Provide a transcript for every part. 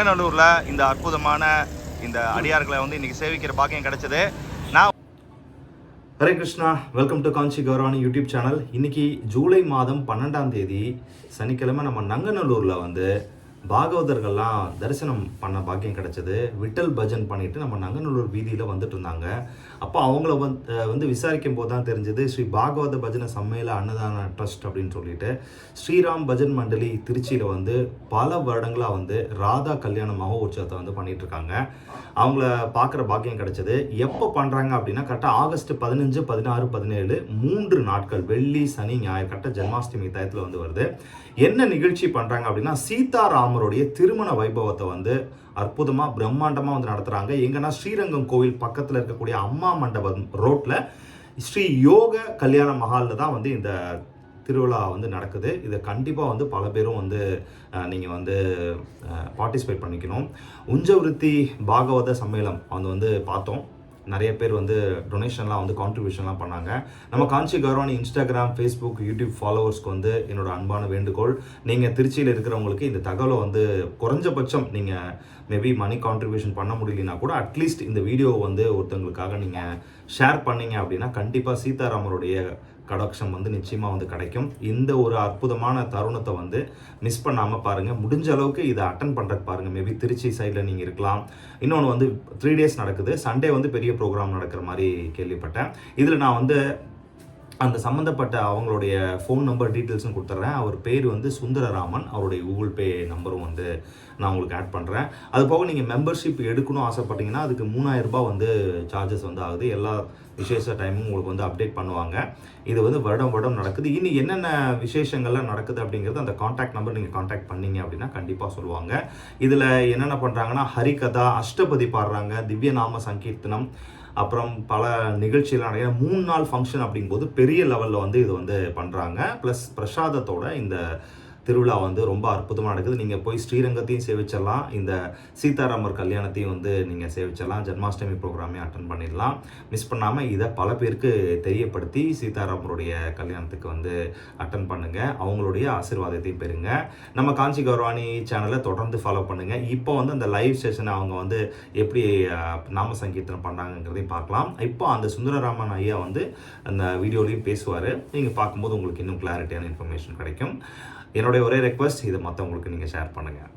நங்கநல்லூரில் இந்த அற்புதமான இந்த அடியார்களை வந்து இன்றைக்கி சேவிக்கிற பாக்கியம் கிடைச்சது. நான் Hare Krishna, welcome to Kanchi Gauravani YouTube channel. இன்றைக்கி ஜூலை மாதம் 12ஆம் தேதி சனிக்கிழமை நம்ம நங்கநல்லூரில் வந்து பாகவதர்கள்லாம் தரிசனம் பண்ண பாக்கியம் கிடச்சிது. விட்டல் பஜன் பண்ணிவிட்டு நம்ம நங்கநல்லூர் வீதியில் வந்துட்டு இருந்தாங்க. அப்போ அவங்கள வந்து விசாரிக்கும் போது தான் தெரிஞ்சது ஸ்ரீ பாகவத பஜன சம்மேள அன்னதான ட்ரஸ்ட் அப்படின்னு சொல்லிட்டு ஸ்ரீராம் பஜன் மண்டலி திருச்சியில் வந்து பல வருடங்களாக வந்து ராதா கல்யாண மகோற்சவத்தை வந்து பண்ணிகிட்ருக்காங்க. அவங்கள பார்க்குற பாக்கியம் கிடச்சிது. எப்போ பண்ணுறாங்க அப்படின்னா கரெக்டாக ஆகஸ்ட் 15, 16, 17 3 நாட்கள், வெள்ளி, சனி, ஞாயிறு, கரெக்டாக ஜென்மாஷ்டமி டயத்தில் வந்து வருது. என்ன நிகழ்ச்சி பண்ணுறாங்க அப்படின்னா சீதாராமருடைய திருமண வைபவத்தை வந்து அற்புதமாக பிரம்மாண்டமாக வந்து நடத்துகிறாங்க. எங்கன்னா ஸ்ரீரங்கம் கோவில் பக்கத்தில் இருக்கக்கூடிய அம்மா மண்டபம் ரோட்டில் ஸ்ரீ யோக கல்யாண மஹாலில் தான் வந்து இந்த திருவிழா வந்து நடக்குது. இதை கண்டிப்பாக வந்து பல பேரும் வந்து நீங்கள் வந்து பார்ட்டிசிபேட் பண்ணிக்கணும். உஞ்சவிருத்தி பாகவத சம்மேளம் வந்து பார்த்தோம். நிறைய பேர் வந்து டொனேஷன்லாம் வந்து கான்ட்ரிபியூஷன்லாம் பண்ணாங்க. நம்ம காஞ்சி கௌரவாணி இன்ஸ்டாகிராம், ஃபேஸ்புக், யூடியூப் ஃபாலோவர்ஸ்க்கு வந்து என்னோட அன்பான வேண்டுகோள், நீங்கள் திருச்சியில் இருக்கிறவங்களுக்கு இந்த தகவலை வந்து குறைஞ்சபட்சம் நீங்கள் மேபி மணி கான்ட்ரிபியூஷன் பண்ண முடியலனா கூட அட்லீஸ்ட் இந்த வீடியோவை வந்து ஒருத்தவங்களுக்காக நீங்கள் ஷேர் பண்ணீங்க அப்படின்னா கண்டிப்பாக சீதாராமருடைய கடாட்சம் வந்து நிச்சயமாக வந்து கிடைக்கும். இந்த ஒரு அற்புதமான தருணத்தை வந்து மிஸ் பண்ணாமல் பாருங்கள். முடிஞ்ச அளவுக்கு இதை அட்டன் பண்ணுறதுக்கு பாருங்கள். மேபி திருச்சி சைடில் நீங்கள் இருக்கலாம். இன்னொன்று வந்து 3 days நடக்குது. சண்டே வந்து பெரிய ப்ரோக்ராம் நடக்கிற மாதிரி கேள்விப்பட்டேன். இதில் நான் வந்து அந்த சம்மந்தப்பட்ட அவங்களுடைய ஃபோன் நம்பர் டீட்டெயில்ஸும் கொடுத்துட்றேன். அவர் பேர் வந்து சுந்தரராமன். அவருடைய கூகுள் பே நம்பரும் வந்து நான் உங்களுக்கு ஆட் பண்ணுறேன். அது போக நீங்கள் மெம்பர்ஷிப் எடுக்கணும் ஆசைப்பட்டீங்கன்னா அதுக்கு 3000 ரூபாய் வந்து சார்ஜஸ் வந்து ஆகுது. எல்லா விசேஷ டைமும் உங்களுக்கு வந்து அப்டேட் பண்ணுவாங்க. இது வந்து வருடம் நடக்குது. இனி என்னென்ன விசேஷங்கள்லாம் நடக்குது அப்படிங்கிறது அந்த காண்டாக்ட் நம்பர் நீங்கள் காண்டாக்ட் பண்ணீங்க அப்படின்னா கண்டிப்பாக சொல்லுவாங்க. இதில் என்னென்ன பண்ணுறாங்கன்னா ஹரிகதா, அஷ்டபதி பாடுறாங்க, திவ்ய நாம சங்கீர்த்தனம், அப்புறம் பல நிகழ்ச்சிகள் நிறைய 3 நாள் ஃபங்க்ஷன் அப்படிங்கும்போது பெரிய லெவலில் வந்து இது வந்து பண்ணுறாங்க. ப்ளஸ் பிரசாதத்தோட இந்த திருவிழா வந்து ரொம்ப அற்புதமாக நடக்குது. நீங்கள் போய் ஸ்ரீரங்கத்தையும் சேவிச்சிடலாம், இந்த சீதாராமர் கல்யாணத்தையும் வந்து நீங்கள் சேவிச்சிடலாம், ஜென்மாஷ்டமி ப்ரோக்ராமே அட்டன் பண்ணிடலாம். மிஸ் பண்ணாமல் இதை பல பேருக்கு தெரியப்படுத்தி சீதாராமருடைய கல்யாணத்துக்கு வந்து அட்டன் பண்ணுங்கள். அவங்களுடைய ஆசீர்வாதத்தையும் பெறுங்க. நம்ம காஞ்சி கௌரவாணி சேனலை தொடர்ந்து ஃபாலோ பண்ணுங்கள். இப்போ வந்து அந்த லைவ் செஷனை அவங்க வந்து எப்படி நாம சங்கீர்த்தனம் பண்ணுறாங்கிறதையும் பார்க்கலாம். இப்போ அந்த சுந்தரராமன் ஐயா வந்து அந்த வீடியோலையும் பேசுவார். நீங்கள் பார்க்கும்போது உங்களுக்கு இன்னும் கிளாரிட்டியான இன்ஃபர்மேஷன் கிடைக்கும். என்னுடைய ஒரே ரெக்வஸ்ட், இதை மற்றவங்களுக்கு நீங்கள் ஷேர் பண்ணுங்கள்.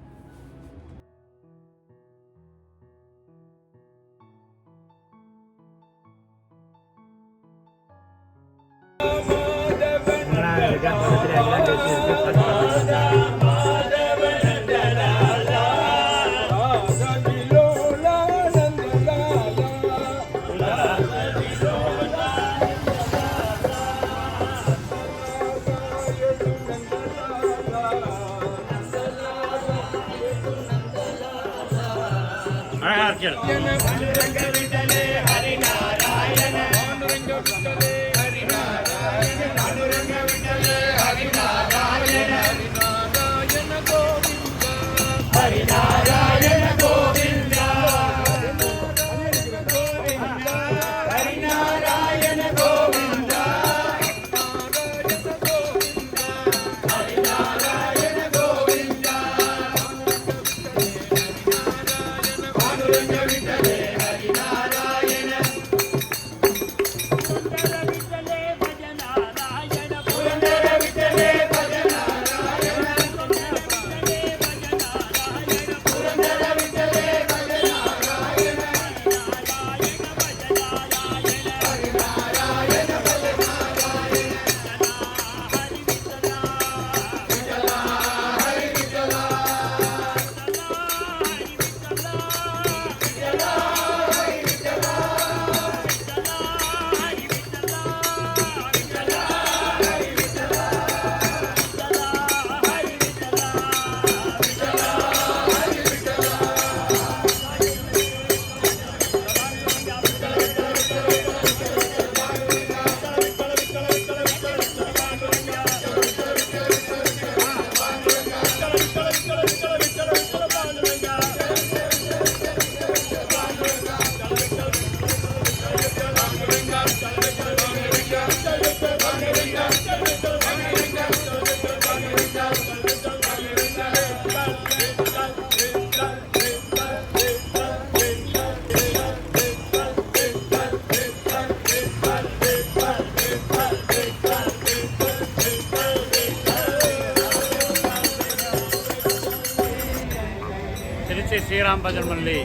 ஸ்ரீராம் பஜன் மல்லி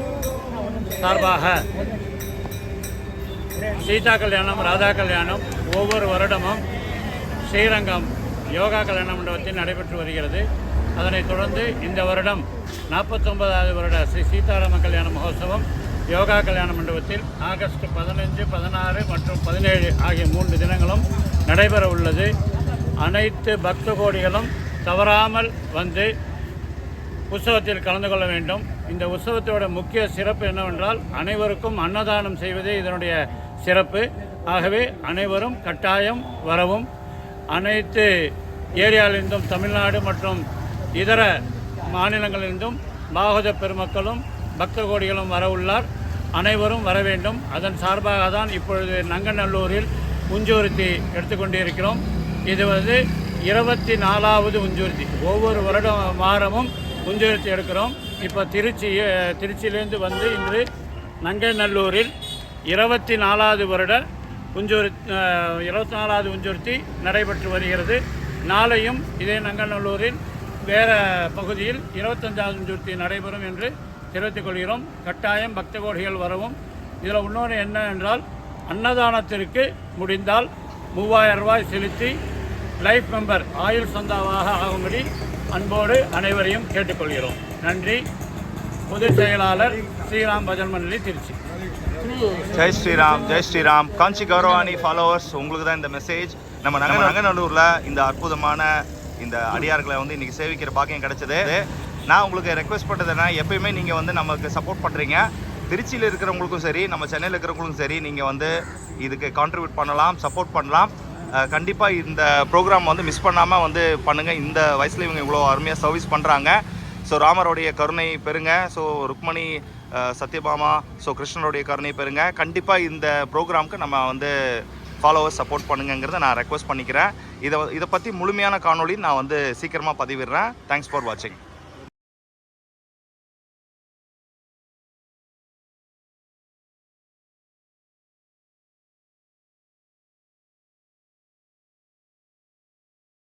சார்பாக சீதா கல்யாணம், ராதா கல்யாணம் ஒவ்வொரு வருடமும் ஸ்ரீரங்கம் யோகா கல்யாண மண்டபத்தில் நடைபெற்று வருகிறது. அதனைத் தொடர்ந்து இந்த வருடம் 49வது வருட ஸ்ரீ சீதாராம கல்யாண மகோத்சவம் யோகா கல்யாண மண்டபத்தில் ஆகஸ்ட் 15, 16 மற்றும் 17 ஆகிய 3 தினங்களும் நடைபெற உள்ளது. அனைத்து பக்த கோடிகளும் தவறாமல் வந்து உற்சவத்தில் கலந்து கொள்ள வேண்டும். இந்த உற்சவத்தோட முக்கிய சிறப்பு என்னவென்றால் அனைவருக்கும் அன்னதானம் செய்வதே இதனுடைய சிறப்பு. ஆகவே அனைவரும் கட்டாயம் வரவும். அனைத்து ஏரியாவிலிருந்தும் தமிழ்நாடு மற்றும் இதர மாநிலங்களிலிருந்தும் பாகவத பெருமக்களும் பக்த கோடிகளும் வர உள்ளார். அனைவரும் வர வேண்டும். அதன் சார்பாக தான் இப்பொழுது நங்கநல்லூரில் உஞ்சூர்த்தி எடுத்துக்கொண்டிருக்கிறோம். இது 24வது உஞ்சூர்த்தி. ஒவ்வொரு வாரமும் உஞ்சூர்த்தி எடுக்கிறோம். இப்போ திருச்சியிலேருந்து வந்து இன்று நங்கநல்லூரில் 24வது வருட 24வது உஞ்சூர்த்தி நடைபெற்று வருகிறது. நாளையும் இதே நங்கநல்லூரில் வேறு பகுதியில் 25வது உஞ்சூர்த்தி நடைபெறும் என்று தெரிவித்துக் கொள்கிறோம். கட்டாயம் பக்த கோடிகள் வரவும். இதில் இன்னொன்று என்ன என்றால் அன்னதானத்திற்கு முடிந்தால் 3000 ரூபாய் செலுத்தி லைஃப் மெம்பர் ஆயுள் சந்தாவாக ஆகும்படி அன்போடு அனைவரையும் கேட்டுக்கொள்கிறோம். நன்றி. பொதுச் செயலாளர் ஸ்ரீராம் பஜன் மல்லி, திருச்சி. ஜெய் ஸ்ரீராம், ஜெய் ஸ்ரீராம். காஞ்சி கௌரவாணி ஃபாலோவர்ஸ், உங்களுக்கு தான் இந்த மெசேஜ். நம்ம நங்கநல்லூரில் இந்த அற்புதமான இந்த அடியார்களை வந்து இன்றைக்கி சேவிக்கிற பாக்கியம் கிடைச்சது. நான் உங்களுக்கு ரெக்வெஸ்ட் பண்ணுறதுன்னா, எப்பயுமே நீங்கள் வந்து நமக்கு சப்போர்ட் பண்ணுறீங்க. திருச்சியில் இருக்கிறவங்களுக்கும் சரி, நம்ம சென்னையில் இருக்கிறவங்களுக்கும் சரி, நீங்கள் வந்து இதுக்கு கான்ட்ரிபியூட் பண்ணலாம், சப்போர்ட் பண்ணலாம். கண்டிப்பாக இந்த ப்ரோக்ராம் வந்து மிஸ் பண்ணாமல் வந்து பண்ணுங்கள். இந்த வயசில் இவங்க இவ்வளோ அருமையாக சர்வீஸ் பண்ணுறாங்க. ஸோ ராமருடைய கருணை பெறுங்க. ஸோ ருக்மணி, சத்யபாமா, ஸோ கிருஷ்ணனுடைய கருணை பெறுங்க. கண்டிப்பாக இந்த ப்ரோக்ராமுக்கு நம்ம வந்து ஃபாலோவர்ஸ் சப்போர்ட் பண்ணுங்கிறத நான் ரெக்வெஸ்ட் பண்ணிக்கிறேன். இதை பற்றி முழுமையான காணொளி நான் வந்து சீக்கிரமாக பதிவிடுறேன். தேங்க்ஸ் ஃபார் வாட்சிங்.